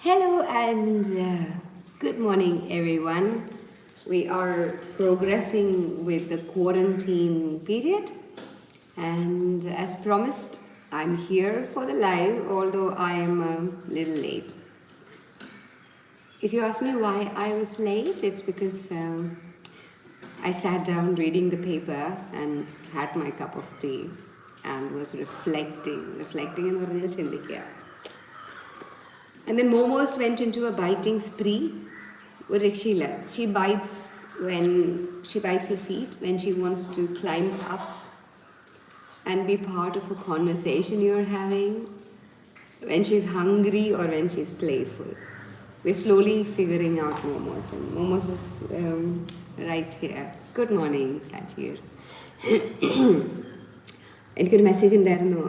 Hello and good morning, everyone. We are progressing with the quarantine period, and as promised, I'm here for the live, although I am a little late. If you ask me why I was late, it's because I sat down reading the paper and had my cup of tea and was reflecting എന്ന് പറഞ്ഞാൽ ചിന്തിക്കുക. And then Momos went into a biting spree. ഒരു രക്ഷയില്ല. She bites her feet when she wants to climb up and be part of a conversation you're having, when she's hungry or when she's playful. We're slowly figuring out Momos, and Momos is right here. Good morning, Satir. എനിക്കൊരു message ഉണ്ടായിരുന്നു,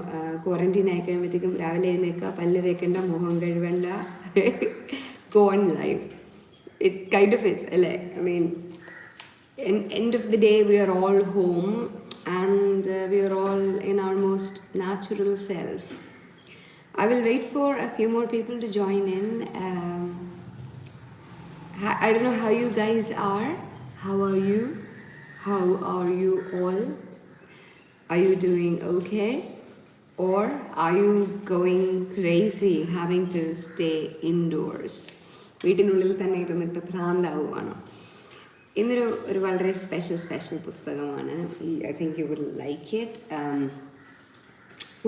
quarantine ആയി കഴിയുമ്പോഴത്തേക്കും രാവിലെ എഴുന്നേൽക്കുക, പല്ല് തേക്കേണ്ട, മുഖം കഴുകണ്ട, go on live. It kind of is അല്ലേ? I mean, end of the day we are all home and we are all in our most natural self. I will wait for a few more people to join in. I don't know how you guys are. How are you? How are you all? Are you doing okay? Or are you going crazy having to stay indoors? വീട്ടിനുള്ളിൽ തന്നെ ഇരുന്നിട്ട് ഭ്രാന്താവുകയാണ്. ഇന്നൊരു വളരെ special പുസ്തകമാണ്. I think you will like it.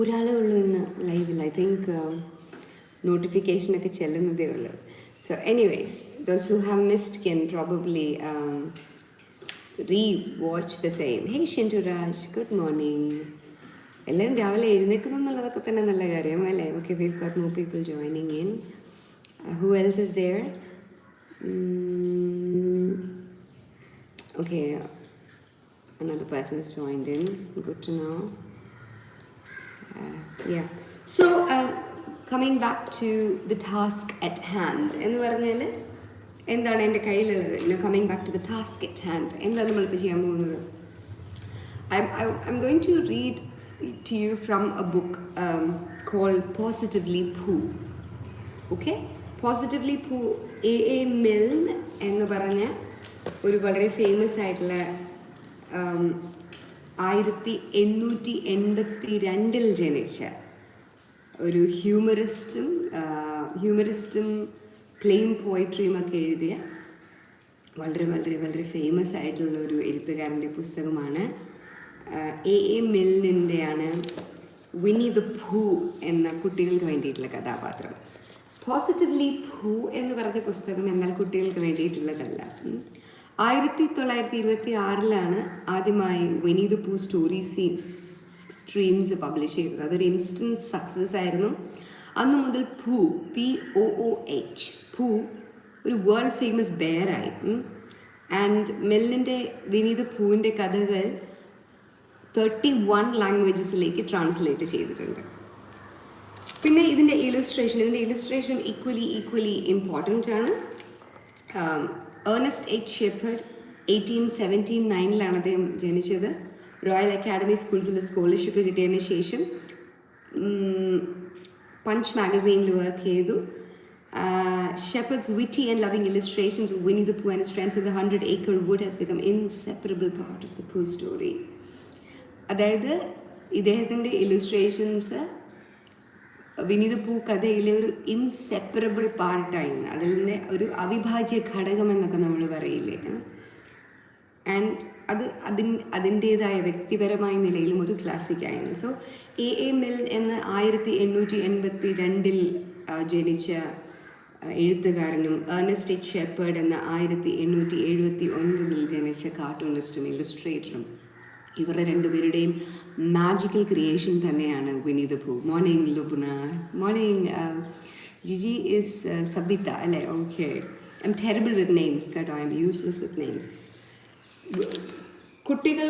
ഒരാളേ ഉള്ളൂ ഇന്ന് ലൈവിൽ. ഐ തിങ്ക് നോട്ടിഫിക്കേഷനൊക്കെ ചെല്ലുന്നതേ ഉള്ളൂ. So anyways, those who have missed can probably re-watch the same. Hey Shintu Raj, good morning. എല്ലാവരും രാവിലെ എഴുന്നേക്കുന്നു എന്നുള്ളതൊക്കെ തന്നെ നല്ല കാര്യം അല്ലേ? Okay, we've got more people joining in. Who else is there? Okay, another person has joined in. Good to know. Yeah. So, coming back to the task at hand. എന്ന് പറഞ്ഞാൽ എന്താണ് എൻ്റെ കയ്യിലുള്ളത്? Coming back to the task at hand. എന്താണ് നമ്മളിപ്പോൾ ചെയ്യാൻ പോകുന്നത്? I'm going to read to you from a book called Positively Pooh. Okay? Positively Pooh, A.A. Milne എന്ന് പറഞ്ഞ ഒരു വളരെ ഫേമസ് ആയിട്ടുള്ള 1882 ജനിച്ച ഒരു ഹ്യൂമറിസ്റ്റും പ്ലെയിൻ പോയിട്രിയും ഒക്കെ എഴുതിയ വളരെ ഫേമസ് ആയിട്ടുള്ള ഒരു എഴുത്തുകാരൻ്റെ പുസ്തകമാണ്. A.A. മിൽനിൻ്റെയാണ് വിനി ദ ഭൂ എന്ന കുട്ടികൾക്ക് വേണ്ടിയിട്ടുള്ള കഥാപാത്രം. പോസിറ്റീവ്ലി ഭൂ എന്ന് പറഞ്ഞ പുസ്തകം എന്നാൽ കുട്ടികൾക്ക് വേണ്ടിയിട്ടുള്ളതല്ല. 1926 ആദ്യമായി വിനി ദ ഭൂ സ്റ്റോറി സ്ട്രീംസ് പബ്ലിഷ് ചെയ്തത്. അതൊരു ഇൻസ്റ്റൻറ്റ് സക്സസ് ആയിരുന്നു. അന്നു മുതൽ ഭൂ, POOH, ഭൂ ഒരു world famous ബെയറായി. And മിൽനിൻ്റെ Vini the ഭൂവിൻ്റെ കഥകൾ 31 ലാംഗ്വേജസിലേക്ക് ട്രാൻസ്ലേറ്റ് ചെയ്തിട്ടുണ്ട്. പിന്നെ ഇതിൻ്റെ ഇലുസ്ട്രേഷൻ ഈക്വലി ഇമ്പോർട്ടൻ്റ് ആണ്. ഏർണസ്റ്റ് എച്ച് ഷെപ്പേർഡ് 1879 അദ്ദേഹം ജനിച്ചത്. റോയൽ അക്കാഡമി സ്കൂൾസിൽ സ്കോളർഷിപ്പ് കിട്ടിയതിന് ശേഷം പഞ്ച് മാഗസീനിൽ വർക്ക് ചെയ്തു. Shepard's witty and loving illustrations of Winnie the Pooh and his friends in the 100-acre wood has become inseparable part of the Pooh story. അതായത് ഇദ്ദേഹത്തിൻ്റെ illustrations Vini the പൂ കഥയിലെ ഒരു inseparable പാർട്ടായിരുന്നു. അതിൻ്റെ ഒരു അവിഭാജ്യ ഘടകം എന്നൊക്കെ നമ്മൾ പറയില്ലേ. ആൻഡ് അതിൻ്റേതായ വ്യക്തിപരമായ നിലയിലും ഒരു ക്ലാസിക്കായിരുന്നു. So A.A. മിൽൻ എന്ന 1882 ജനിച്ച എഴുത്തുകാരനും ഏർണസ്റ്റ് എച്ച് ഷെപ്പേർഡ് എന്ന 1879 ജനിച്ച കാർട്ടൂണിസ്റ്റും ഇല്ലുസ്ട്രേറ്ററും, ഇവരുടെ രണ്ടുപേരുടെയും മാജിക്കൽ ക്രിയേഷൻ തന്നെയാണ് Winnie the Pooh. Morning Lubna, morning Jiji is Sabitha അല്ലേ? Okay, I'm terrible with names കേട്ടോ, I'm useless with names. കുട്ടികൾ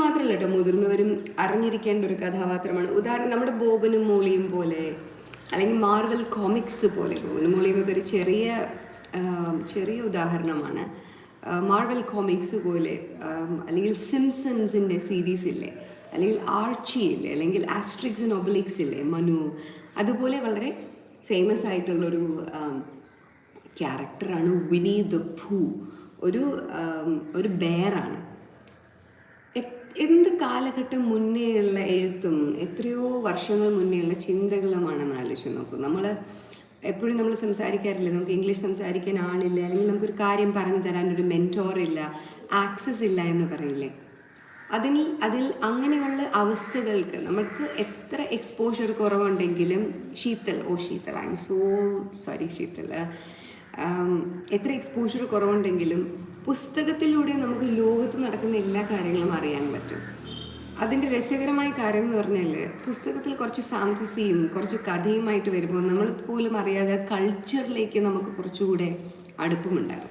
മാത്രമല്ല കേട്ടോ, മുതിർന്നവരും അറിഞ്ഞിരിക്കേണ്ട ഒരു കഥാപാത്രമാണ്. ഉദാഹരണം, നമ്മുടെ ബോബനും മോളിയും പോലെ, അല്ലെങ്കിൽ മാർവൽ കോമിക്സ് പോലെ. ബോബനും മോളിയും ഒക്കെ ഒരു ചെറിയ ഉദാഹരണമാണ്. മാർവൽ കോമിക്സ് പോലെ, അല്ലെങ്കിൽ സിംസൺസിൻ്റെ സീരീസ് ഇല്ലേ, അല്ലെങ്കിൽ ആർച്ചി ഇല്ലേ, അല്ലെങ്കിൽ ആസ്ട്രിക്സ് ആൻഡ് ഒബ്ലിക്സ് ഇല്ലേ, മനു, അതുപോലെ വളരെ ഫേമസ് ആയിട്ടുള്ളൊരു ക്യാരക്ടറാണ് വിനി ദ ഭൂ. ഒരു ബെയറാണ്. എന്ത് കാലഘട്ടം മുന്നേയുള്ള എഴുത്തും എത്രയോ വർഷങ്ങൾ മുന്നേയുള്ള ചിന്തകളുമാണെന്ന് ആലോചിച്ച് നോക്കൂ. എപ്പോഴും നമ്മൾ സംസാരിക്കാറില്ല, നമുക്ക് ഇംഗ്ലീഷ് സംസാരിക്കാൻ ആളില്ല, അല്ലെങ്കിൽ നമുക്കൊരു കാര്യം പറഞ്ഞു തരാൻ ഒരു മെൻറ്റോർ ഇല്ല, ആക്സസ് ഇല്ല എന്ന് പറയില്ലേ. അതിൽ അങ്ങനെയുള്ള അവസ്ഥകൾക്ക് നമുക്ക് എത്ര എക്സ്പോഷർ കുറവുണ്ടെങ്കിലും Sheethal I'm so sorry Sheethal, എത്ര എക്സ്പോഷർ കുറവുണ്ടെങ്കിലും പുസ്തകത്തിലൂടെ നമുക്ക് ലോകത്ത് നടക്കുന്ന എല്ലാ കാര്യങ്ങളും അറിയാൻ പറ്റും. അതിൻ്റെ രസകരമായ കാര്യം എന്ന് പറഞ്ഞാൽ പുസ്തകത്തിൽ കുറച്ച് ഫാൻറ്റസിയും കുറച്ച് കഥയുമായിട്ട് വരുമ്പോൾ നമ്മൾ പോലും അറിയാതെ കൾച്ചറിലേക്ക് നമുക്ക് കുറച്ചുകൂടെ അടുപ്പമുണ്ടാകും.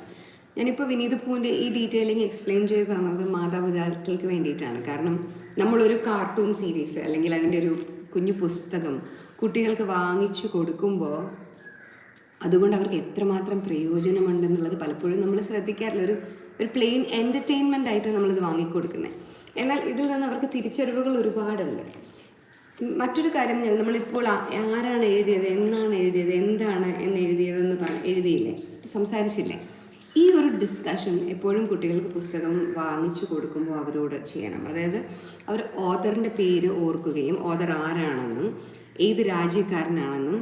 ഞാനിപ്പോൾ വിനീത് പൂവിൻ്റെ ഈ ഡീറ്റെയിലിംഗ് എക്സ്പ്ലെയിൻ ചെയ്ത് തന്നത് മാതാപിതാക്കൾക്ക് വേണ്ടിയിട്ടാണ്. കാരണം നമ്മളൊരു കാർട്ടൂൺ സീരീസ് അല്ലെങ്കിൽ അതിൻ്റെ ഒരു കുഞ്ഞു പുസ്തകം കുട്ടികൾക്ക് വാങ്ങിച്ചു കൊടുക്കുമ്പോൾ അതുകൊണ്ട് അവർക്ക് എത്രമാത്രം പ്രയോജനമുണ്ടെന്നുള്ളത് പലപ്പോഴും നമ്മൾ ശ്രദ്ധിക്കാറില്ല. ഒരു പ്ലെയിൻ എൻ്റർടൈൻമെൻ്റ് ആയിട്ട് നമ്മളിത് വാങ്ങിക്കൊടുക്കുന്നത്. എന്നാൽ ഇതിൽ നിന്ന് അവർക്ക് തിരിച്ചറിവുകൾ ഒരുപാടുണ്ട്. മറ്റൊരു കാര്യം നമ്മളിപ്പോൾ ആരാണ് എഴുതിയത്, എന്നാണ് എഴുതിയത്, എന്താണ് എന്ന് എഴുതിയതെന്ന് എഴുതിയില്ലേ, സംസാരിച്ചില്ലേ, ഈ ഒരു ഡിസ്കഷൻ എപ്പോഴും കുട്ടികൾക്ക് പുസ്തകം വാങ്ങിച്ചു കൊടുക്കുമ്പോൾ അവരോട് ചെയ്യണം. അതായത് അവർ ഓഥറിൻ്റെ പേര് ഓർക്കുകയും ഓഥർ ആരാണെന്നും ഏത് രാജ്യക്കാരനാണെന്നും.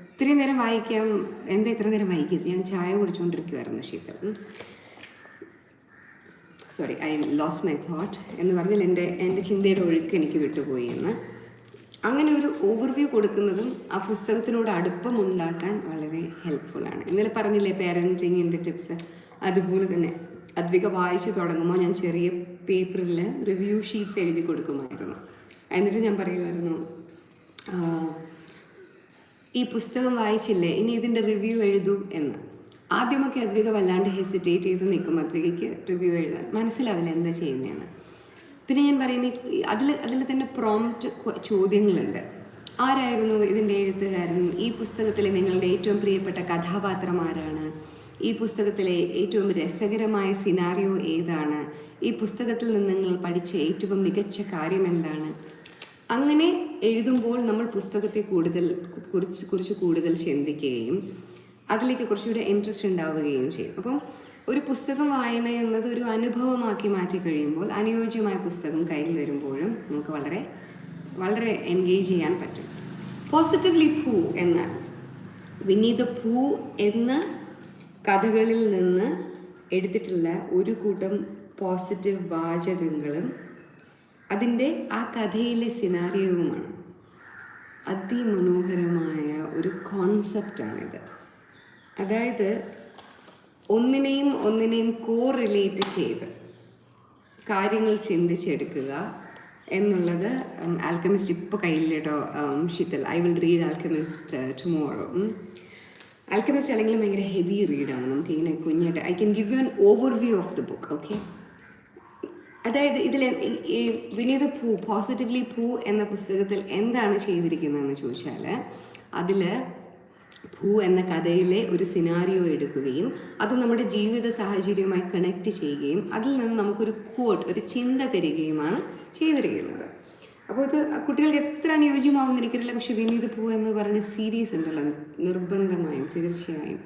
ഒത്തിരി നേരം വായിക്കാം. എന്താ ഇത്ര നേരം വായിക്കും? ഞാൻ ചായ കുടിച്ചുകൊണ്ടിരിക്കുമായിരുന്നു Sheethal. Sorry, I lost my thought എന്ന് പറഞ്ഞാൽ എൻ്റെ ചിന്തയുടെ ഒഴുക്ക് എനിക്ക് വിട്ടുപോയി എന്ന്. അങ്ങനെ ഒരു ഓവർവ്യൂ കൊടുക്കുന്നതും ആ പുസ്തകത്തിനോട് അടുപ്പമുണ്ടാക്കാൻ വളരെ ഹെൽപ്ഫുള്ളാണ്. ഇന്നലെ പറഞ്ഞില്ലേ പേരൻറ്റിങ്ങിൻ്റെ ടിപ്സ്, അതുപോലെ തന്നെ അദ്വിക വായിച്ച് തുടങ്ങുമ്പോൾ ഞാൻ ചെറിയ പേപ്പറിൽ റിവ്യൂ ഷീറ്റ്സ് എഴുതി കൊടുക്കുമായിരുന്നു. എന്നിട്ട് ഞാൻ പറയുമായിരുന്നു, ഈ പുസ്തകം വായിച്ചില്ലേ, ഇനി ഇതിൻ്റെ റിവ്യൂ എഴുതൂ എന്ന്. ആദ്യമൊക്കെ അദ്വിക വല്ലാണ്ട് ഹെസിറ്റേറ്റ് ചെയ്ത് നിൽക്കും. അദ്വികയ്ക്ക് റിവ്യൂ എഴുതാൻ മനസ്സിലാവില്ല എന്താ ചെയ്യുന്നതെന്ന്. പിന്നെ ഞാൻ പറയും, അതിൽ തന്നെ പ്രോംപ്റ്റ് ചോദ്യങ്ങളുണ്ട്. ആരായിരുന്നു ഇതിൻ്റെ എഴുത്തുകാരൻ? ഈ പുസ്തകത്തിലെ നിങ്ങളുടെ ഏറ്റവും പ്രിയപ്പെട്ട കഥാപാത്രം ആരാണ്? ഈ പുസ്തകത്തിലെ ഏറ്റവും രസകരമായ സിനാറിയോ ഏതാണ്? ഈ പുസ്തകത്തിൽ നിന്ന് നിങ്ങൾ പഠിച്ച ഏറ്റവും മികച്ച കാര്യം എന്താണ്? അങ്ങനെ എഴുതുമ്പോൾ നമ്മൾ പുസ്തകത്തെ കുറിച്ച് കൂടുതൽ ചിന്തിക്കുകയും അതിലേക്ക് കുറച്ചുകൂടെ ഇൻട്രസ്റ്റ് ഉണ്ടാവുകയും ചെയ്യും. അപ്പം ഒരു പുസ്തകം വായന എന്നത് ഒരു അനുഭവമാക്കി മാറ്റി കഴിയുമ്പോൾ അനുയോജ്യമായ പുസ്തകം കയ്യിൽ വരുമ്പോഴും നമുക്ക് വളരെ വളരെ എൻഗേജ് ചെയ്യാൻ പറ്റും. പോസിറ്റീവ്ലി ഭൂ എന്ന വിനീത് ഭൂ എന്ന കഥകളിൽ നിന്ന് എടുത്തിട്ടുള്ള ഒരു കൂട്ടം പോസിറ്റീവ് വാചകങ്ങളും അതിൻ്റെ ആ കഥയിലെ സിനാരിയോവുമാണ്. അതിമനോഹരമായ ഒരു കോൺസെപ്റ്റാണിത്. അതായത് ഒന്നിനെയും കോറിലേറ്റ് ചെയ്ത് കാര്യങ്ങൾ ചിന്തിച്ചെടുക്കുക എന്നുള്ളത്. ആൽക്കമിസ്റ്റ് ഇപ്പോൾ കയ്യില്ല കേട്ടോ Sheethal. I will read Alchemist tomorrow. Alchemist അല്ലെങ്കിൽ ഭയങ്കര ഹെവി റീഡാണ്. നമുക്കിങ്ങനെ കുഞ്ഞായിട്ട് I can give you an overview of the book. Okay, അതായത് ഇതിൽ ഈ വിനീത് ഭൂ പോസിറ്റീവ്ലി ഭൂ എന്ന പുസ്തകത്തിൽ എന്താണ് ചെയ്തിരിക്കുന്നതെന്ന് ചോദിച്ചാൽ, അതിൽ ഭൂ എന്ന കഥയിലെ ഒരു സിനാരിയോ എടുക്കുകയും അത് നമ്മുടെ ജീവിത സാഹചര്യവുമായി കണക്ട് ചെയ്യുകയും അതിൽ നിന്ന് നമുക്കൊരു കോട്ട്, ഒരു ചിന്ത തരികയുമാണ് ചെയ്തിരിക്കുന്നത്. അപ്പോൾ ഇത് കുട്ടികൾക്ക് എത്ര അനുയോജ്യമാവുമെന്ന് എനിക്കറിയില്ല. പക്ഷേ വിനീത് ഭൂ എന്ന് പറഞ്ഞ സീരീസ് ഉണ്ടല്ലോ, നിർബന്ധമായും തീർച്ചയായും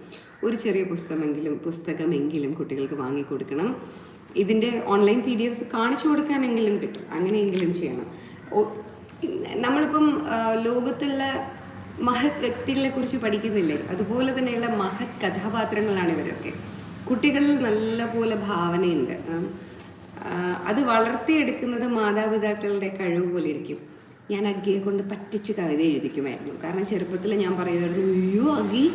ഒരു ചെറിയ പുസ്തകമെങ്കിലും കുട്ടികൾക്ക് വാങ്ങിക്കൊടുക്കണം. ഇതിൻ്റെ ഓൺലൈൻ PDF കാണിച്ചു കൊടുക്കാനെങ്കിലും കിട്ടും, അങ്ങനെയെങ്കിലും ചെയ്യണം. നമ്മളിപ്പം ലോകത്തുള്ള മഹത് വ്യക്തികളെ കുറിച്ച് പഠിക്കുന്നില്ലേ, അതുപോലെ തന്നെയുള്ള മഹത് കഥാപാത്രങ്ങളാണ് ഇവരൊക്കെ. കുട്ടികളിൽ നല്ലപോലെ ഭാവനയുണ്ട്. അത് വളർത്തിയെടുക്കുന്നത് മാതാപിതാക്കളുടെ കഴിവ് പോലെ ഇരിക്കും. ഞാൻ അഗ്ഗിയെ കൊണ്ട് പറ്റിച്ച് കവിത എഴുതിക്കുമായിരുന്നു. കാരണം ചെറുപ്പത്തിൽ ഞാൻ പറയുമായിരുന്നു, അയ്യോ അഗ്ഗി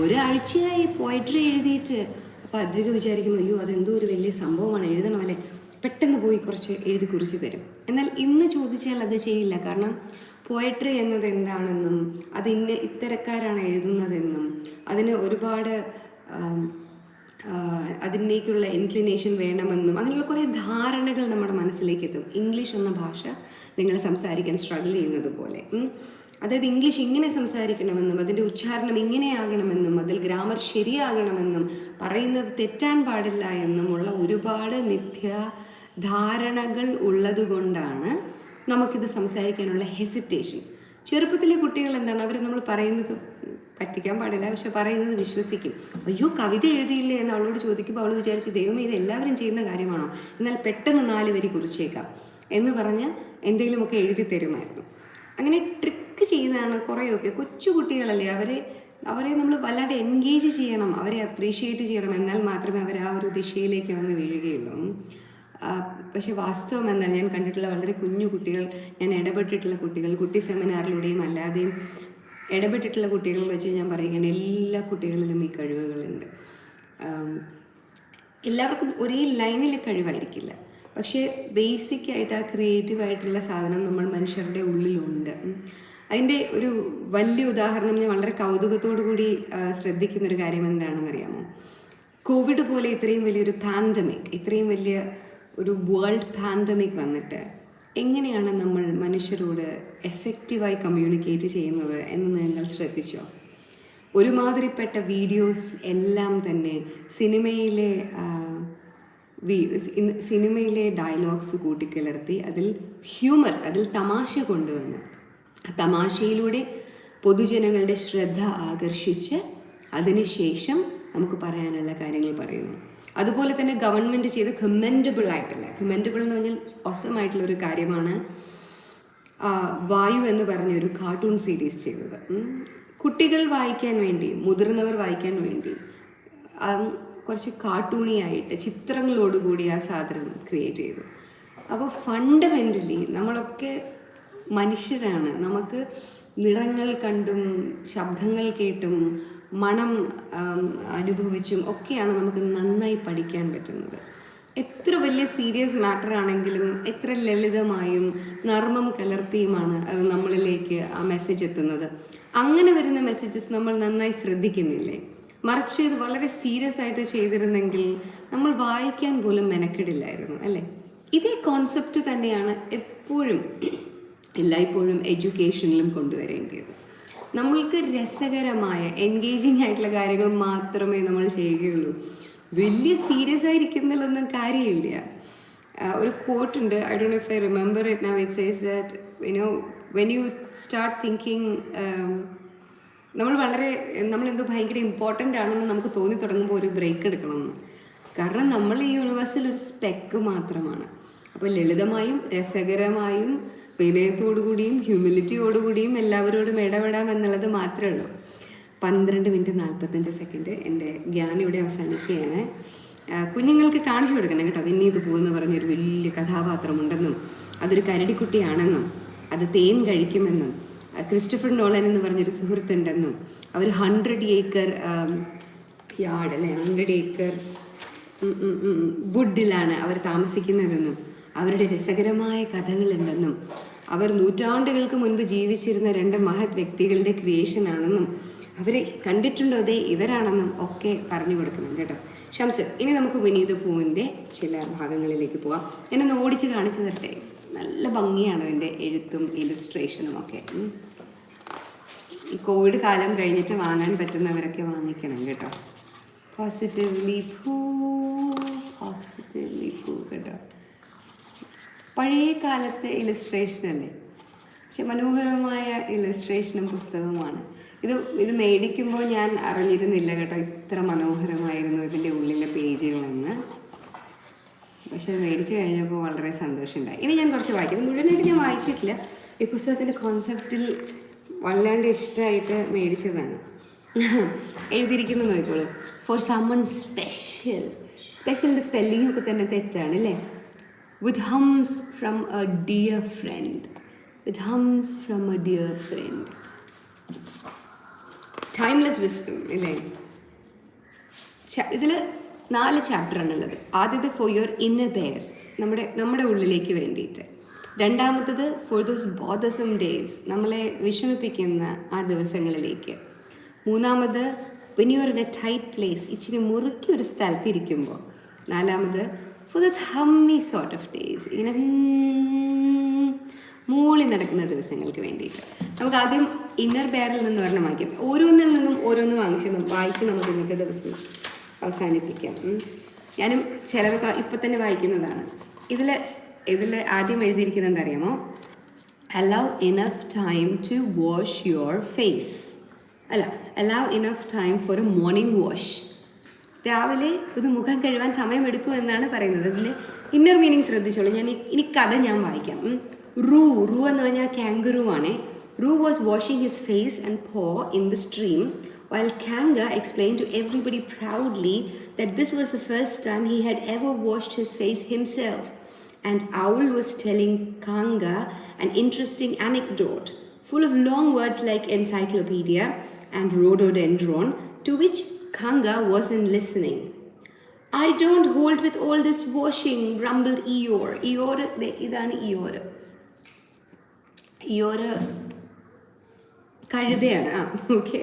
ഒരാഴ്ചയായി പോയട്രി എഴുതിയിട്ട്. അപ്പോൾ അദ്വിക വിചാരിക്കുന്നു, അയ്യോ അതെന്തോ ഒരു വലിയ സംഭവമാണ്, എഴുതണമല്ലേ, പെട്ടെന്ന് പോയി കുറച്ച് എഴുതി കുറിച്ച് തരും. എന്നാൽ ഇന്ന് ചോദിച്ചാൽ അത് ചെയ്യില്ല. കാരണം പോയട്രി എന്നത് എന്താണെന്നും അത് ഇത്തരക്കാരാണ് എഴുതുന്നതെന്നും അതിന് ഒരുപാട് അതിലേക്കുള്ള ഇൻക്ലിനേഷൻ വേണമെന്നും അങ്ങനെയുള്ള കുറേ ധാരണകൾ നമ്മുടെ മനസ്സിലേക്ക് എത്തും. ഇംഗ്ലീഷ് എന്ന ഭാഷ നിങ്ങൾ സംസാരിക്കാൻ സ്ട്രഗിൾ ചെയ്യുന്നത് പോലെ, അതായത് ഇംഗ്ലീഷ് ഇങ്ങനെ സംസാരിക്കണമെന്നും അതിൻ്റെ ഉച്ചാരണം ഇങ്ങനെയാകണമെന്നും അതിൽ ഗ്രാമർ ശരിയാകണമെന്നും പറയുന്നത് തെറ്റാൻ പാടില്ല എന്നുമുള്ള ഒരുപാട് മിഥ്യാധാരണകൾ ഉള്ളതുകൊണ്ടാണ് നമുക്കിത് സംസാരിക്കാനുള്ള ഹെസിറ്റേഷൻ. ചെറുപ്പത്തിലെ കുട്ടികൾ എന്താണ്, അവർ നമ്മൾ പറയുന്നത് പറ്റിക്കാൻ പാടില്ല, പക്ഷെ പറയുന്നത് വിശ്വസിക്കും. അയ്യോ കവിത എഴുതിയില്ലേ എന്ന് അവളോട് ചോദിക്കുമ്പോൾ അവൾ വിചാരിച്ചു ദൈവമേ ഇത് എല്ലാവരും ചെയ്യുന്ന കാര്യമാണോ, എന്നാൽ പെട്ടെന്ന് 4 വരി കുറിച്ചേക്കാം എന്ന് പറഞ്ഞ് എന്തെങ്കിലുമൊക്കെ എഴുതി തരുമായിരുന്നു. അങ്ങനെ ട്രിക്ക് ചെയ്യുന്നതാണ് കുറേയൊക്കെ. കൊച്ചു കുട്ടികളല്ലേ, അവരെ നമ്മൾ വല്ലാണ്ട് എൻഗേജ് ചെയ്യണം, അവരെ അപ്രീഷിയേറ്റ് ചെയ്യണം, എന്നാൽ മാത്രമേ അവർ ആ ഒരു ദിശയിലേക്ക് വന്ന് വീഴുകയുള്ളൂ. പക്ഷെ വാസ്തവം എന്നാൽ ഞാൻ കണ്ടിട്ടുള്ള വളരെ കുഞ്ഞു കുട്ടികൾ, ഞാൻ ഇടപെട്ടിട്ടുള്ള കുട്ടികൾ, കുട്ടി സെമിനാറിലൂടെയും അല്ലാതെയും ഇടപെട്ടിട്ടുള്ള കുട്ടികൾ വെച്ച് ഞാൻ പറയുകയാണ്, എല്ലാ കുട്ടികളിലും ഈ കഴിവുകളുണ്ട്. എല്ലാവർക്കും ഒരേ ലൈനിൽ കഴിവായിരിക്കില്ല, പക്ഷേ ബേസിക് ആയിട്ട് ആ ക്രിയേറ്റീവായിട്ടുള്ള സാധനം നമ്മൾ മനുഷ്യരുടെ ഉള്ളിലുണ്ട്. അതിൻ്റെ ഒരു വലിയ ഉദാഹരണം ഞാൻ വളരെ കൗതുകത്തോടു കൂടി ശ്രദ്ധിക്കുന്നൊരു കാര്യം എന്താണെന്ന് അറിയാമോ? കോവിഡ് പോലെ ഇത്രയും വലിയൊരു പാൻഡമിക്, ഇത്രയും വലിയ ഒരു വേൾഡ് പാൻഡമിക് വന്നിട്ട് എങ്ങനെയാണ് നമ്മൾ മനുഷ്യരോട് എഫക്റ്റീവായി കമ്മ്യൂണിക്കേറ്റ് ചെയ്യുന്നത് എന്ന് നിങ്ങൾ ശ്രദ്ധിച്ചോ? ഒരുമാതിരിപ്പെട്ട വീഡിയോസ് എല്ലാം തന്നെ സിനിമയിലെ ഡയലോഗ്സ് കൂട്ടിക്കലർത്തി അതിൽ ഹ്യൂമർ, അതിൽ തമാശ കൊണ്ടുവന്ന് തമാശയിലൂടെ പൊതുജനങ്ങളുടെ ശ്രദ്ധ ആകർഷിച്ച് അതിനുശേഷം നമുക്ക് പറയാനുള്ള കാര്യങ്ങൾ പറയുന്നു. അതുപോലെ തന്നെ ഗവൺമെൻറ് ചെയ്ത് കമൻഡബിൾ എന്ന് പറഞ്ഞാൽ ഓസമായിട്ടുള്ളൊരു കാര്യമാണ് വായു എന്ന് പറഞ്ഞൊരു കാർട്ടൂൺ സീരീസ് ചെയ്തത്. കുട്ടികൾ വായിക്കാൻ വേണ്ടിയും മുതിർന്നവർ വായിക്കാൻ വേണ്ടിയും കുറച്ച് കാർട്ടൂണിയായിട്ട് ചിത്രങ്ങളോടുകൂടി ആ സാധനം ക്രിയേറ്റ് ചെയ്തു. അപ്പോൾ ഫണ്ടമെൻ്റലി നമ്മളൊക്കെ മനുഷ്യരാണ്. നമുക്ക് നിറങ്ങൾ കണ്ടും ശബ്ദങ്ങൾ കേട്ടും മണം അനുഭവിച്ചും ഒക്കെയാണ് നമുക്ക് നന്നായി പഠിക്കാൻ പറ്റുന്നത്. എത്ര വലിയ സീരിയസ് മാറ്റർ ആണെങ്കിലും എത്ര ലളിതമായും നർമ്മം കലർത്തിയുമാണ് അത് നമ്മളിലേക്ക് ആ മെസ്സേജ് എത്തുന്നത്. അങ്ങനെ വരുന്ന മെസ്സേജസ് നമ്മൾ നന്നായി ശ്രദ്ധിക്കുന്നില്ലേ? മറിച്ച് ഇത് വളരെ സീരിയസ് ആയിട്ട് ചെയ്തിരുന്നെങ്കിൽ നമ്മൾ വായിക്കാൻ പോലും മെനക്കെടില്ലായിരുന്നു, അല്ലേ? ഇതേ കോൺസെപ്റ്റ് തന്നെയാണ് എല്ലായ്പ്പോഴും എഡ്യൂക്കേഷനിലും കൊണ്ടുവരേണ്ടത്. നമ്മൾക്ക് രസകരമായ എൻഗേജിങ് ആയിട്ടുള്ള കാര്യങ്ങൾ മാത്രമേ നമ്മൾ ചെയ്യുകയുള്ളൂ. വലിയ സീരിയസ് ആയിരിക്കുന്നതിലൊന്നും കാര്യമില്ല. ഒരു കോട്ടുണ്ട്, I don't know if I remember it now, it says that when you start thinking, നമ്മളെന്തോ ഭയങ്കര ഇമ്പോർട്ടൻ്റ് ആണെന്ന് നമുക്ക് തോന്നി തുടങ്ങുമ്പോൾ ഒരു ബ്രേക്ക് എടുക്കണമെന്ന്. കാരണം നമ്മൾ ഈ യൂണിവേഴ്സിൽ ഒരു സ്പെക്ക് മാത്രമാണ്. അപ്പോൾ ലളിതമായും രസകരമായും വിനയത്തോടുകൂടിയും ഹ്യൂമിലിറ്റിയോടുകൂടിയും എല്ലാവരോടും ഇടപെടാം എന്നുള്ളത് മാത്രമേ ഉള്ളൂ. 12 മിനിറ്റ് 45 സെക്കൻഡ് എൻ്റെ ജ്ഞാനം ഇവിടെ അവസാനിക്കുകയാണ്. കുഞ്ഞുങ്ങൾക്ക് കാണിച്ചു കൊടുക്കണം കേട്ടോ, വിനീത് പൂ എന്ന് പറഞ്ഞൊരു വലിയ കഥാപാത്രമുണ്ടെന്നും അതൊരു കരടിക്കുട്ടിയാണെന്നും അത് തേൻ കഴിക്കുമെന്നും ക്രിസ്റ്റഫർ നോളൻ എന്ന് പറഞ്ഞൊരു സുഹൃത്തുണ്ടെന്നും അവർ 100 ഏക്കർ യാർഡ് അല്ലേ 100 ഏക്കർ വുഡിലാണ് അവർ താമസിക്കുന്നതെന്നും അവരുടെ രസകരമായ കഥകളുണ്ടെന്നും അവർ നൂറ്റാണ്ടുകൾക്ക് മുൻപ് ജീവിച്ചിരുന്ന 2 മഹത് വ്യക്തികളുടെ ക്രിയേഷനാണെന്നും അവരെ കണ്ടിട്ടുണ്ടോ അതേ ഇവരാണെന്നും ഒക്കെ പറഞ്ഞു കൊടുക്കണം കേട്ടോ. ഷംസ്, ഇനി നമുക്ക് വിനീത് പൂവിൻ്റെ ചില ഭാഗങ്ങളിലേക്ക് പോവാം. എന്നെ ഓടിച്ച് കാണിച്ചു തരട്ടെ. നല്ല ഭംഗിയാണ് അതിൻ്റെ എഴുത്തും ഇലുസ്ട്രേഷനും ഒക്കെ. ഈ കോവിഡ് കാലം കഴിഞ്ഞിട്ട് വാങ്ങാൻ പറ്റുന്നവരൊക്കെ വാങ്ങിക്കണം കേട്ടോ. പോസിറ്റീവ്ലി പൂ കേട്ടോ. പഴയ കാലത്തെ ഇലുസ്ട്രേഷൻ അല്ലേ, പക്ഷെ മനോഹരമായ ഇലുസ്ട്രേഷനും പുസ്തകവുമാണ്. ഇത് മേടിക്കുമ്പോൾ ഞാൻ അറിഞ്ഞിരുന്നില്ല കേട്ടോ ഇത്ര മനോഹരമായിരുന്നു ഇതിൻ്റെ ഉള്ളിലെ പേജുകളെന്ന്. പക്ഷെ മേടിച്ച് കഴിഞ്ഞപ്പോൾ വളരെ സന്തോഷമുണ്ടായി. ഇനി ഞാൻ കുറച്ച് വായിക്കും. മുഴുവനായിട്ട് ഞാൻ വായിച്ചിട്ടില്ല. ഈ പുസ്തകത്തിൻ്റെ കോൺസെപ്റ്റിൽ വല്ലാണ്ട് ഇഷ്ടമായിട്ട് മേടിച്ചതാണ്. എഴുതിയിരിക്കുന്നത് നോക്കിക്കോളൂ. ഫോർ സമ്മൺ സ്പെഷ്യലിൻ്റെ സ്പെല്ലിങ്ങൊക്കെ തന്നെ തെറ്റാണ് അല്ലേ. With hums from a dear friend. Timeless wisdom ഇല്ലേ. ഇതിൽ 4 ചാപ്റ്ററാണുള്ളത്. ആദ്യത്തെ ഫോർ യുവർ ഇന്നർ ബെയർ, നമ്മുടെ ഉള്ളിലേക്ക് വേണ്ടിയിട്ട്. രണ്ടാമത്തത് ഫോർ ദോസ് ബോദസം ഡേയ്സ്, നമ്മളെ വിഷമിപ്പിക്കുന്ന ആ ദിവസങ്ങളിലേക്ക്. മൂന്നാമത് when you are in a tight place, ഇച്ചിരി മുറുക്കി ഒരു സ്ഥലത്തിരിക്കുമ്പോൾ. നാലാമത് for those hummy sort of days, ഇങ്ങനെ മൂളി നടക്കുന്ന ദിവസങ്ങൾക്ക് വേണ്ടിയിട്ട്. നമുക്ക് ആദ്യം ഇന്നർ ബെയറിൽ നിന്ന് ഒരെണ്ണം വാങ്ങിക്കാം. ഓരോന്നിൽ നിന്നും ഓരോന്ന് വായിച്ച് നമുക്ക് ഇന്നത്തെ ദിവസം അവസാനിപ്പിക്കാം. ഞാനും ചിലതൊക്കെ ഇപ്പം തന്നെ വായിക്കുന്നതാണ്. ഇതിൽ ആദ്യം എഴുതിയിരിക്കുന്നത് എന്താ അറിയാമോ? allow enough time to wash your face. അല്ല, allow enough time for a morning wash. രാവിലെ ഇത് മുഖം കഴുകാൻ സമയമെടുക്കും എന്നാണ് പറയുന്നത്. അതിൻ്റെ ഇന്നർ മീനിങ് ശ്രദ്ധിച്ചോളൂ. ഇനി കഥ ഞാൻ വായിക്കാം. റൂ എന്ന് പറഞ്ഞാൽ കാംഗറൂ ആണ്. Roo was washing his face and paw in the stream while Kanga explained to everybody proudly that this was the first time he had ever washed his face himself. And Owl was telling Kanga an interesting anecdote full of long words like encyclopedia and rhododendron, to which Kanga wasn't listening. I don't hold with all this washing, grumbled Eeyore. ഇതാണ് Eeyore. Eeyore കഴുതയാണ്. Okay.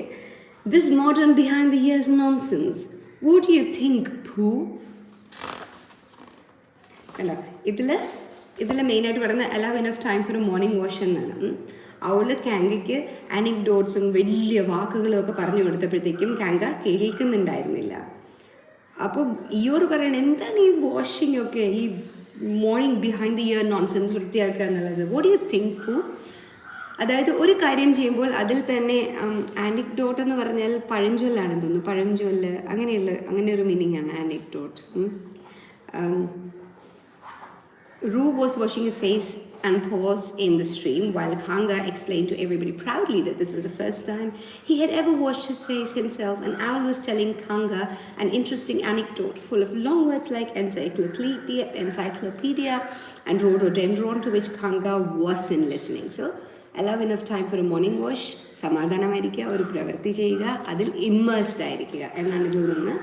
This modern behind the ears nonsense. What do you think, Pooh? അല്ല, ഇതിൽ മെയിനായിട്ട് പറയുന്നത് allow enough time for a morning wash എന്നാണ്. അവള് കാങ്കയ്ക്ക് അനിക്ഡോട്ട്സും വലിയ വാക്കുകളും ഒക്കെ പറഞ്ഞു കൊടുത്തപ്പോഴത്തേക്കും കാങ്ക കേൾക്കുന്നുണ്ടായിരുന്നില്ല. അപ്പോൾ ഈയോർ പറയണ എന്താണ് ഈ വാഷിംഗ് ഒക്കെ, ഈ morning behind the year nonsense വൃത്തിയാക്കുക എന്നുള്ളത്. വാട്ട് യു തിങ്ക് പൂ? അതായത് ഒരു കാര്യം ചെയ്യുമ്പോൾ അതിൽ തന്നെ ആനിക്ഡോട്ട് എന്ന് പറഞ്ഞാൽ പഴഞ്ചൊല്ലാണെന്ന് തോന്നുന്നു. പഴഞ്ചൊല്ല് അങ്ങനെ ഒരു മീനിങ് ആണ് ആനിക്ഡോട്ട്. Roo was washing his face and paws in the stream while Kanga explained to everybody proudly that this was the first time he had ever washed his face himself, and Owl was telling Kanga an interesting anecdote full of long words like encyclopedia and rhododendron, to which Kanga wasn't listening. So allow enough time for a morning wash, സമാധാനമായിരിക്കുക, ഒരു പ്രവൃത്തി ചെയ്യുക, അതിൽ immersed ആയിരിക്കുക എന്നാണ് ഇതിൽ നിന്ന്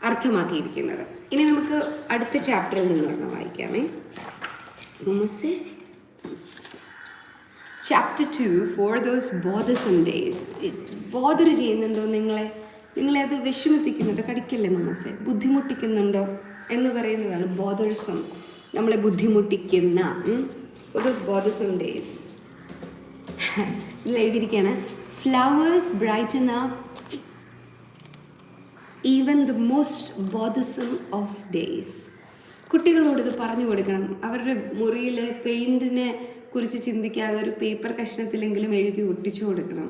അർത്ഥമാക്കിയിരിക്കുന്നത്. ഇനി നമുക്ക് അടുത്ത ചാപ്റ്ററിൽ നിന്ന് വായിക്കാമേ. Chapter 2 for those bothersome days. Bother ചെയ്യുന്നുണ്ടോ നിങ്ങളെ അത് വിഷമിപ്പിക്കുന്നുണ്ടോ? കടിക്കല്ലേ മമ്മസെ, ബുദ്ധിമുട്ടിക്കുന്നുണ്ടോ എന്ന് പറയുന്നതാണ് ബോദർസം, നമ്മളെ ബുദ്ധിമുട്ടിക്കുന്ന. ഫോർ ദോസ് ബോദർസം ഡേയ്സ് ഇതിൽ എഴുതിയിരിക്കുകയാണ്, flowers brighten up even the most bothersome of days. കുട്ടികളോട് ഇത് പറഞ്ഞു കൊടുക്കണം. അവരുടെ മുറിയിൽ പെയിൻറ്റിനെ കുറിച്ച് ചിന്തിക്കാതെ ഒരു പേപ്പർ കഷ്ണത്തിലെങ്കിലും എഴുതി ഒട്ടിച്ചു കൊടുക്കണം.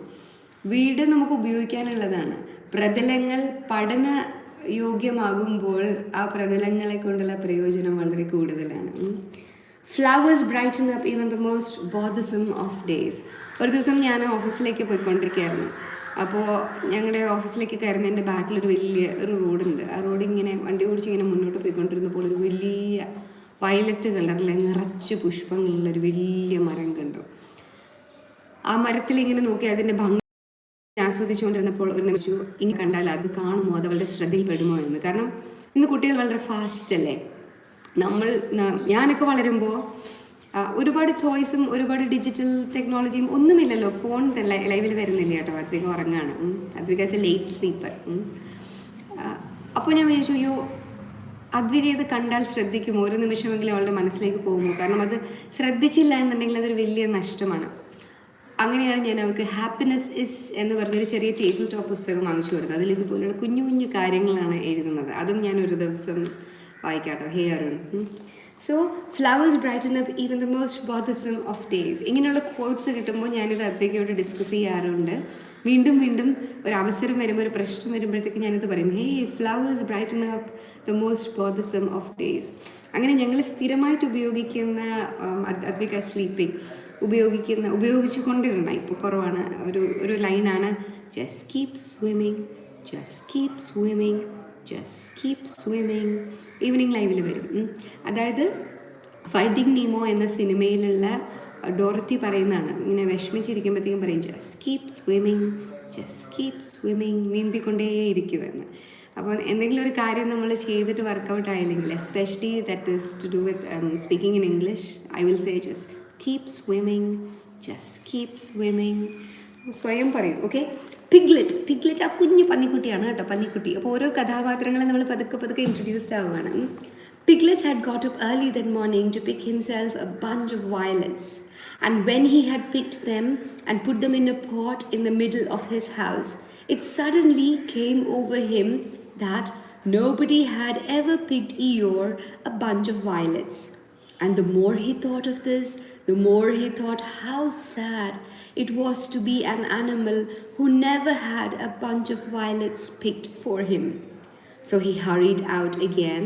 വീട് നമുക്ക് ഉപയോഗിക്കാനുള്ളതാണ്. പ്രതലങ്ങൾ പഠന യോഗ്യമാകുമ്പോൾ ആ പ്രതലങ്ങളെ കൊണ്ടുള്ള പ്രയോജനം വളരെ കൂടുതലാണ്. Flowers brighten up even the most bothersome of days. ഒരു ദിവസം ഞാൻ ഓഫീസിലേക്ക് പോയിക്കൊണ്ടിരിക്കുകയായിരുന്നു. അപ്പോൾ ഞങ്ങളുടെ ഓഫീസിലേക്ക് കയറുന്നതിൻ്റെ ബാക്കിലൊരു ഒരു റോഡുണ്ട്. ആ റോഡ് ഇങ്ങനെ വണ്ടി ഓടിച്ച് ഇങ്ങനെ മുന്നോട്ട് പോയിക്കൊണ്ടിരുന്നപ്പോൾ ഒരു വലിയ വയലറ്റ് കളറിലെ നിറച്ച് പുഷ്പങ്ങളുള്ളൊരു വലിയ മരം കണ്ടു. ആ മരത്തിലിങ്ങനെ നോക്കി അതിൻ്റെ ഭംഗി ആസ്വദിച്ചുകൊണ്ടിരുന്നപ്പോൾ ഒരു നിമിഷം ഇനി കണ്ടാൽ അത് കാണുമോ, അത് അവളുടെ ശ്രദ്ധയിൽപ്പെടുമോ എന്ന്. കാരണം ഇന്ന് കുട്ടികൾ വളരെ ഫാസ്റ്റ് അല്ലേ. ഞാനൊക്കെ വളരുമ്പോൾ ഒരുപാട് ടോയ്സും ഒരുപാട് ഡിജിറ്റൽ ടെക്നോളജിയും ഒന്നുമില്ലല്ലോ. ഫോൺ ലൈവിൽ വരുന്നില്ല കേട്ടോ. അദ്വിക ഉറങ്ങാണ്. Advika is a late sleeper. അപ്പോൾ ഞാൻ വിചാരിച്ചു, അയ്യോ അദ്വിക ഇത് കണ്ടാൽ ശ്രദ്ധിക്കുമോ, ഒരു നിമിഷമെങ്കിലും അവളുടെ മനസ്സിലേക്ക് പോകുമോ? കാരണം അത് ശ്രദ്ധിച്ചില്ല എന്നുണ്ടെങ്കിൽ അതൊരു വലിയ നഷ്ടമാണ്. അങ്ങനെയാണ് ഞാൻ അവൾക്ക് ഹാപ്പിനെസ് ഇസ് എന്ന് പറഞ്ഞൊരു ചെറിയ ടേബിൾ ടോപ്പ് പുസ്തകം വാങ്ങിച്ചു കൊടുത്തത്. അതിൽ ഇതുപോലെയുള്ള കുഞ്ഞു കുഞ്ഞു കാര്യങ്ങളാണ് എഴുതുന്നത്. അതും ഞാൻ ഒരു ദിവസം വായിക്കാട്ടോ. Hey Arun. So flowers brighten up even the most bothersome of days. ഇങ്ങനെയുള്ള ക്വോട്ട്സ് കിട്ടുമ്പോൾ ഞാനിത് അദ്വൈകയോട് ഡിസ്കസ് ചെയ്യാറുണ്ട്. വീണ്ടും ഒരു അവസരം വരുമ്പോൾ, ഒരു പ്രശ്നം വരുമ്പോഴത്തേക്ക് ഞാനിത് പറയും, hey flowers brighten up the most bothersome of days. അങ്ങനെ ഞങ്ങൾ സ്ഥിരമായിട്ട് ഉപയോഗിക്കുന്ന അദ്വൈക സ്ലീപ്പിംഗ് ഉപയോഗിച്ചു കൊണ്ടിരുന്ന, ഇപ്പോൾ കുറവാണ്, ഒരു ലൈനാണ്, just keep swimming, just keep swimming, just keep swimming. Evening ലൈവിൽ വരും. അതായത് ഫൈൻഡിങ് നീമോ എന്ന സിനിമയിലുള്ള ഡോറത്തി പറയുന്നതാണ്. ഇങ്ങനെ വിഷമിച്ചിരിക്കുമ്പോഴത്തേക്കും പറയും, just keep swimming, just keep swimming, നീന്തിക്കൊണ്ടേയിരിക്കുമെന്ന്. അപ്പോൾ എന്തെങ്കിലും ഒരു കാര്യം നമ്മൾ ചെയ്തിട്ട് വർക്കൗട്ട് ആയില്ലെങ്കിൽ, especially that is to do with speaking in English, I will say just keep swimming, just keep swimming. സ്വയം പറയും. ഓക്കെ. പിഗ്ലെറ്റ് ആ കുഞ്ഞു പന്നിക്കുട്ടിയാണ് കേട്ടോ, പന്നിക്കുട്ടി. അപ്പോൾ ഓരോ കഥാപാത്രങ്ങളെ നമ്മൾ പതുക്കെ ഇൻട്രൊഡ്യൂസ്ഡ് ആവുകയാണ്. Piglet had got up early that morning to pick himself a bunch of violets, and when he had picked them and put them in a pot in the middle of his house, it suddenly came over him that nobody had ever picked Eeyore a bunch of violets. And the more he thought of this, the more he thought how sad it was to be an animal who never had a bunch of violets picked for him. So he hurried out again,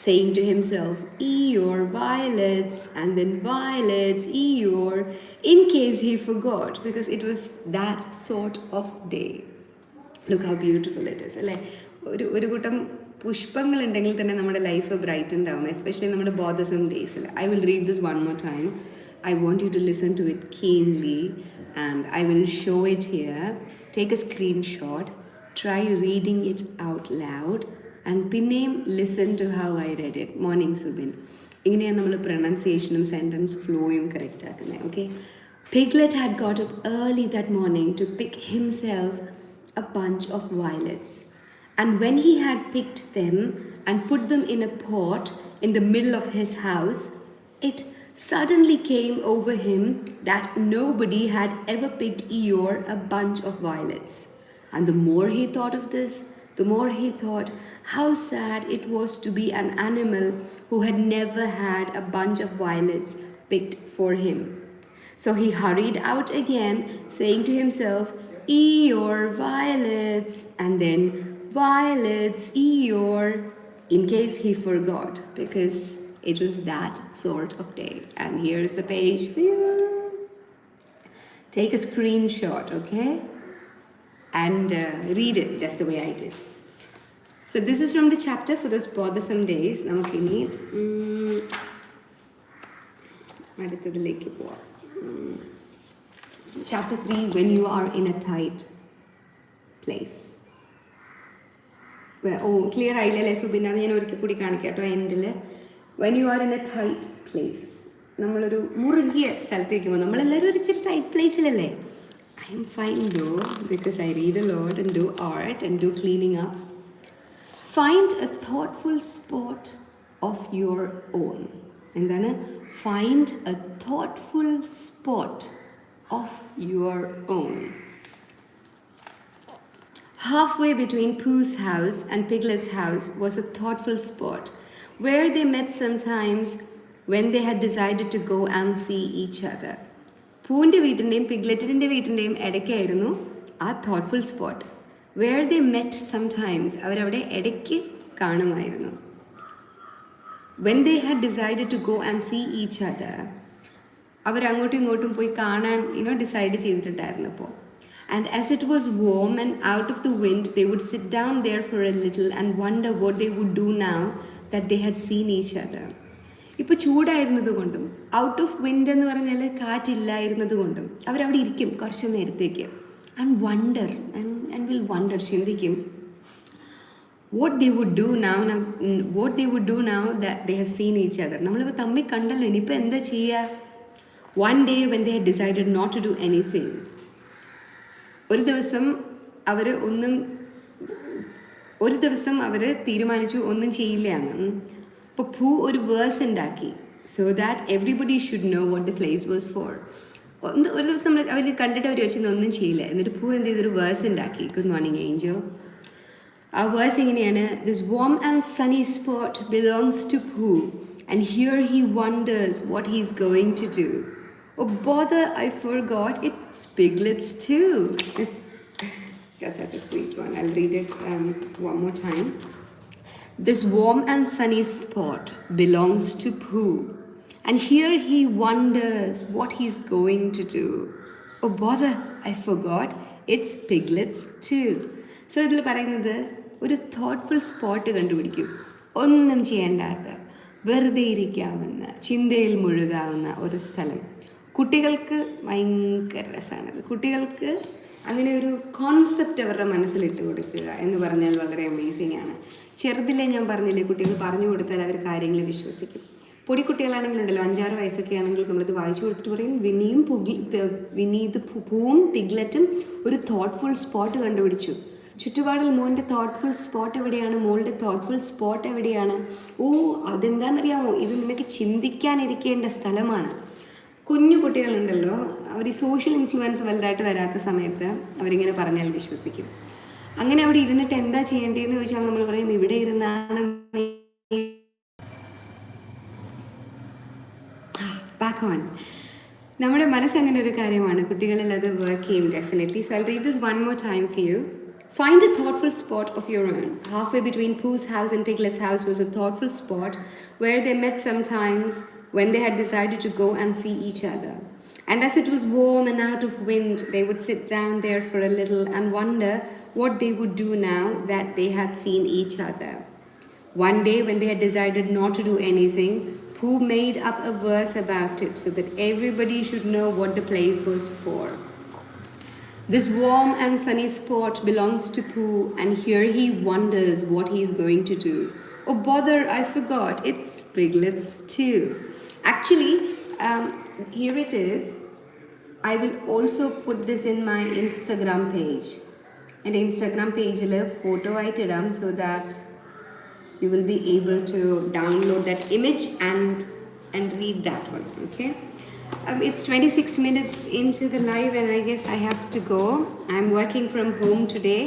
saying to himself, Eeyore, violets, and then violets, Eeyore, in case he forgot, because it was that sort of day. Look how beautiful it is. അല്ലേ? ഒരു കൂട്ടം പുഷ്പങ്ങൾ ഉണ്ടെങ്കിൽ തന്നെ നമ്മുടെ life brightened ആവും, especially നമ്മുടെ bothersome ഡേയ്സിൽ. I will read this one more time. I want you to listen to it keenly and I will show it here. Take a screenshot, try reading it out loud and പിന്നെയും listen to how I read it. Morning Subin. ഇങ്ങനെയാണ് നമ്മൾ പ്രൊനൗൺസിയേഷനും sentence ഫ്ലോയും correct ആക്കുന്നത്. Okay. Piglet had got up early that morning to pick himself a bunch of violets. And when he had picked them and put them in a pot in the middle of his house, it suddenly came over him that nobody had ever picked Eeyore a bunch of violets. And the more he thought of this, the more he thought how sad it was to be an animal who had never had a bunch of violets picked for him. So he hurried out again, saying to himself, Eeyore, violets, and then violets, Eeyore, in case he forgot, because it was that sort of day. And here's the page for you. Take a screenshot, okay? And read it just the way I did. So this is from the chapter for those bothersome days. Namakini chapter 3, when you are in a tight place. Clear ആയില്ലല്ലേ സുബിൻ? അത് ഞാൻ ഒരിക്കൽ കൂടി കാണിക്കാം കേട്ടോ എൻഡിൽ. When you are in a tight place, നമ്മളൊരു മുറുകിയ സ്ഥലത്തേക്കുമ്പോൾ, നമ്മളെല്ലാവരും ഒരു ഇച്ചിരി ടൈറ്റ് പ്ലേസിലല്ലേ? I'm fine though because I read a lot and do art and do cleaning up. Find a thoughtful spot of your own. എന്താണ്? Find a thoughtful spot of your own. Halfway between Pooh's house and Piglet's house was a thoughtful spot where they met sometimes when they had decided to go and see each other. പൂവിൻ്റെ വീട്ടിൻ്റെയും പിഗ്ലെറ്റിൻ്റെ വീട്ടിൻ്റെയും ഇടയ്ക്കായിരുന്നു ആ thoughtful spot. Where they met sometimes, അവരവിടെ ഇടയ്ക്ക് കാണുമായിരുന്നു. When they had decided to go and see each other, അവരങ്ങോട്ടും ഇങ്ങോട്ടും പോയി കാണാൻ decide ചെയ്തിട്ടുണ്ടായിരുന്നു. അപ്പോൾ and as it was warm and out of the wind they would sit down there for a little and wonder what they would do now that they had seen each other. ഇപ്പോൾ ചൂടായിരുന്നത് കൊണ്ടും out of wind എന്ന് പറഞ്ഞാൽ കാറ്റില്ലായിരുന്നത് കൊണ്ടും അവരവിടെ ഇരിക്കും കുറച്ച് നേരത്തേക്ക്. And wonder and will wonder, ചിന്തിക്കും what they would do now that they have seen each other. നമ്മളിപ്പോൾ തമ്മിൽ കണ്ടല്ലോ, ഇനിയിപ്പോൾ എന്താ ചെയ്യുക? One day when they had decided not to do anything, ഒരു ദിവസം അവർ തീരുമാനിച്ചു ഒന്നും ചെയ്യില്ല എന്ന്. അപ്പോൾ പൂ ഒരു വേഴ്സ് ഉണ്ടാക്കി, so that everybody should know what the place was for. ഒരു ദിവസം അവർ കണ്ടിട്ട് അവർ ചോദിച്ചത് ഒന്നും ചെയ്യില്ല. എന്നിട്ട് പൂ എന്ത് ചെയ്തൊരു വേഴ്സ് ഉണ്ടാക്കി. Good morning Angel. ആ വേഴ്സ് ഇങ്ങനെയാണ്: This warm and sunny spot belongs to Pooh, and here he wonders what he's going to do. Oh bother, I forgot, it's Piglet's too. That's such a sweet one. I'll read it one more time. This warm and sunny spot belongs to Pooh, and here he wonders what he's going to do. Oh bother, I forgot, it's Piglet's too. So ഇതിൽ പറയുന്നത് ഒരു thoughtful spot കണ്ടുപിടിക്കും. ഒന്നും ചെയ്യേണ്ടാത്ത, വെറുതെ ഇരിക്കാവുന്ന, ചിന്തയിൽ മുഴുകാവുന്ന ഒരു സ്ഥലം. കുട്ടികൾക്ക് ഭയങ്കര രസമാണത്. കുട്ടികൾക്ക് അങ്ങനെ ഒരു കോൺസെപ്റ്റ് അവരുടെ മനസ്സിലിട്ട് കൊടുക്കുക എന്ന് പറഞ്ഞാൽ വളരെ അമേസിങ് ആണ്. ചെറുതിലെ ഞാൻ പറഞ്ഞില്ലേ, കുട്ടികൾ പറഞ്ഞു കൊടുത്താൽ അവർ കാര്യങ്ങൾ വിശ്വസിക്കും. പൊടിക്കുട്ടികളാണെങ്കിലുണ്ടല്ലോ, 5-6 വയസ്സൊക്കെ ആണെങ്കിൽ നമ്മളിത് വായിച്ചു കൊടുത്തിട്ട് പറയും, പൂവും പിഗ്ലെറ്റും ഒരു thoughtful സ്പോട്ട് കണ്ടുപിടിച്ചു. ചുറ്റുപാടിൽ മോൻ്റെ thoughtful സ്പോട്ട് എവിടെയാണ്, മോളുടെ thoughtful സ്പോട്ട് എവിടെയാണ്? ഓ, അതെന്താണെന്നറിയാമോ? ഇത് നിനക്ക് ചിന്തിക്കാനിരിക്കേണ്ട സ്ഥലമാണ്. കുഞ്ഞു കുട്ടികളുണ്ടല്ലോ, അവർ ഈ സോഷ്യൽ ഇൻഫ്ലുവൻസ് വലുതായിട്ട് വരാത്ത സമയത്ത് അവരിങ്ങനെ പറഞ്ഞാൽ വിശ്വസിക്കും. അങ്ങനെ അവിടെ ഇരുന്നിട്ട് എന്താ ചെയ്യേണ്ടതെന്ന് ചോദിച്ചാൽ നമ്മൾ പറയും, ഇവിടെ ഇരുന്നാണ് crack on. നമ്മുടെ മനസ്സങ്ങനെ ഒരു കാര്യമാണ്, കുട്ടികളിൽ അത് വർക്ക് ചെയ്യും definitely. So I read this one more time for you. Find a thoughtful spot of your own. Halfway between Pooh's house and Piglet's house was a thoughtful spot where they met sometimes when they had decided to go and see each other. And as it was warm and out of wind, they would sit down there for a little and wonder what they would do now that they had seen each other. One day, when they had decided not to do anything, Pooh made up a verse about it so that everybody should know what the place was for. This warm and sunny spot belongs to Pooh, and here he wonders what he is going to do. Oh bother, I forgot, it's Piglet's too. Actually, here it is. I will also put this in my Instagram page. And Instagram page il photo aayittu idam so that you will be able to download that image and read that one. Okay. It's 26 minutes into the live and I guess I have to go. I'm working from home today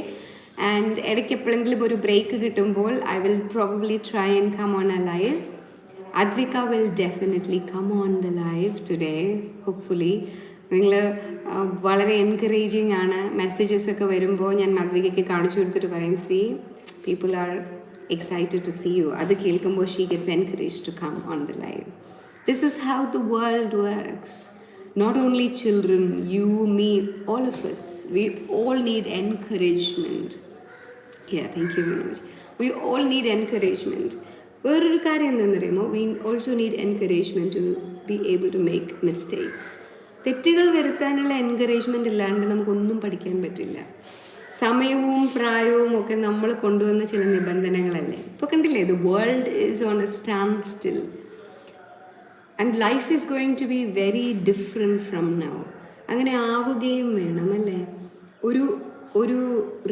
and edikeppelengalum oru break kittumbol I will probably try and come on a live. Advika will definitely come on the live today, hopefully. നിങ്ങൾ വളരെ encouraging ആണ്. Messages ഒക്കെ വരുമ്പോൾ ഞാൻ മദ്വികയ്ക്ക് കാണിച്ചു കൊടുത്തിട്ട് പറയും, see people are excited to see you. അത് കേൾക്കുമ്പോൾ she gets encourage to come on the live. This is how the world works. Not only children, you, me, all of us. We all need encouragement. Yeah, thank you very much. We all need encouragement. വേറൊരു കാര്യം എന്താണെന്നറിയുമോ, we also need encouragement to be able to make mistakes. തെറ്റുകൾ വരുത്താനുള്ള encouragement ഇല്ലാണ്ട് നമുക്കൊന്നും പഠിക്കാൻ പറ്റില്ല. സമയവും പ്രായവും ഒക്കെ നമ്മൾ കൊണ്ടുവന്ന ചില നിബന്ധനകളല്ലേ. ഇപ്പോൾ കണ്ടില്ലേ, the world is on a standstill. And life is going to be very different from now. അങ്ങനെ ആവുകയും വേണം അല്ലേ. ഒരു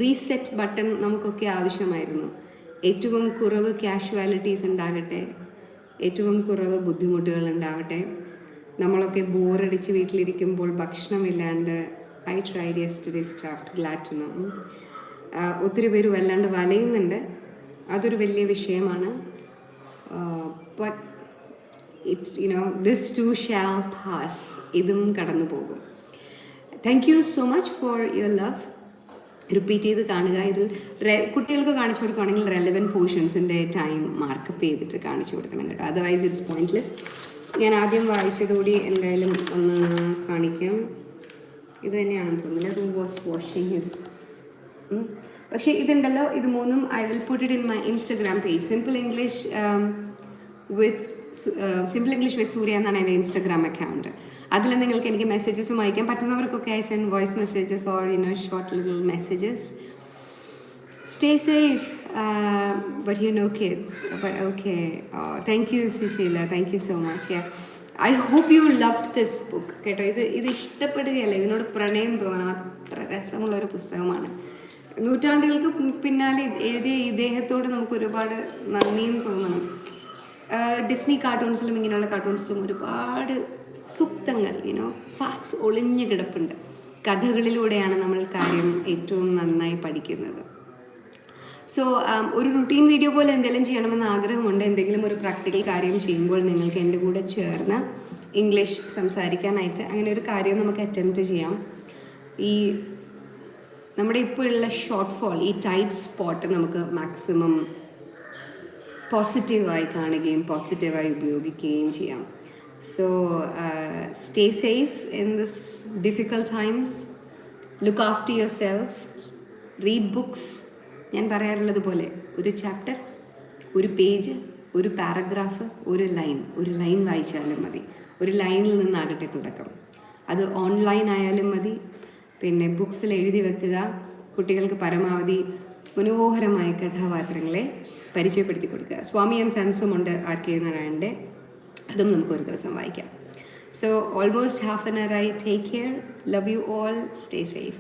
റീസെറ്റ് ബട്ടൺ നമുക്കൊക്കെ ആവശ്യമായിരുന്നു. ഏറ്റവും കുറവ് കാഷ്വാലിറ്റീസ് ഉണ്ടാകട്ടെ, ഏറ്റവും കുറവ് ബുദ്ധിമുട്ടുകൾ ഉണ്ടാവട്ടെ. നമ്മളൊക്കെ ബോറടിച്ച് വീട്ടിലിരിക്കുമ്പോൾ ഭക്ഷണമില്ലാണ്ട് I tried yesterday's craft, glad to know. ഒത്തിരി പേര് വല്ലാണ്ട് വലയുന്നുണ്ട്, അതൊരു വലിയ വിഷയമാണ്. But this too shall pass. ഇതും കടന്നു പോകും. Thank you so much for your love. Repeat ചെയ്ത് കാണുക. ഇതിൽ കുട്ടികൾക്ക് കാണിച്ചു കൊടുക്കുകയാണെങ്കിൽ റെലവൻറ്റ് പോർഷൻസിൻ്റെ ടൈം മാർക്കപ്പ് ചെയ്തിട്ട് കാണിച്ചു കൊടുക്കണം കേട്ടോ, അതർവൈസ് ഇറ്റ്സ് പോയിന്റ്ലെസ്. ഞാൻ ആദ്യം വായിച്ചതോടെ എന്തായാലും ഒന്ന് കാണിക്കാം. ഇത് തന്നെയാണെന്ന് തോന്നുന്നില്ല, ഹൂ വാസ് വാഷിംഗ് ഹിസ്. പക്ഷേ ഇതുണ്ടല്ലോ, ഇത് മൂന്നും I will put it in my Instagram page. Simple English with Surya എന്നാണ് എൻ്റെ ഇൻസ്റ്റഗ്രാം അക്കൗണ്ട്. അതിൽ നിങ്ങൾക്ക് എനിക്ക് മെസ്സേജസും അയക്കാം. പറ്റുന്നവർക്കൊക്കെ I send voice messages or short little messages. Stay safe, but kids. But okay, thank you Sushila, thank you so much. I hope you loved this book കേട്ടോ. ഇത് ഇഷ്ടപ്പെടുകയല്ല, ഇതിനോട് പ്രണയം തോന്നണം. അത്ര രസമുള്ളൊരു പുസ്തകമാണ്. നൂറ്റാണ്ടുകൾക്ക് പിന്നാലെ എഴുതിയ ഇദ്ദേഹത്തോട് നമുക്ക് ഒരുപാട് നന്ദിയും തോന്നണം. ഡിസ്നി കാർട്ടൂൺസിലും ഇങ്ങനെയുള്ള കാർട്ടൂൺസിലും ഒരുപാട് സൂക്തങ്ങൾ, ഫാക്ട്സ് ഒളിഞ്ഞു കിടപ്പുണ്ട്. കഥകളിലൂടെയാണ് നമ്മൾ കാര്യം ഏറ്റവും നന്നായി പഠിക്കുന്നത്. സോ ഒരു റുട്ടീൻ വീഡിയോ പോലെ എന്തെങ്കിലും ചെയ്യണമെന്ന് ആഗ്രഹമുണ്ട്. എന്തെങ്കിലും ഒരു പ്രാക്ടിക്കൽ കാര്യം ചെയ്യുമ്പോൾ നിങ്ങൾക്ക് എൻ്റെ കൂടെ ചേർന്ന് ഇംഗ്ലീഷ് സംസാരിക്കാനായിട്ട് അങ്ങനെ ഒരു കാര്യം നമുക്ക് അറ്റംപ്റ്റ് ചെയ്യാം. ഈ നമ്മുടെ ഇപ്പോൾ ഉള്ള ഷോർട്ട് ഫോൾ, ഈ ടൈറ്റ് സ്പോട്ട് നമുക്ക് മാക്സിമം പോസിറ്റീവായി കാണുകയും പോസിറ്റീവായി ഉപയോഗിക്കുകയും ചെയ്യാം. So stay safe in this difficult times. Look after your self. Read books. ഞാൻ പറയാറുള്ളത് പോലെ ഒരു ചാപ്റ്റർ, ഒരു പേജ്, ഒരു പാരഗ്രാഫ്, ഒരു ലൈൻ വായിച്ചാലും മതി. ഒരു ലൈനിൽ നിന്നാകട്ടെ തുടക്കം. അത് ഓൺലൈൻ ആയാലും മതി. പിന്നെ ബുക്സിൽ എഴുതി വെക്കുക. കുട്ടികൾക്ക് പരമാവധി മനോഹരമായ കഥാപാത്രങ്ങളെ പരിചയപ്പെടുത്തി കൊടുക്കുക. സ്വാമി ആൻഡ് സൺസും ഉണ്ട് R.K. നാരായണൻ്റെ, അതും നമുക്കൊരു ദിവസം വായിക്കാം. So almost half an hour ആയി. Take care. Love you all. Stay safe.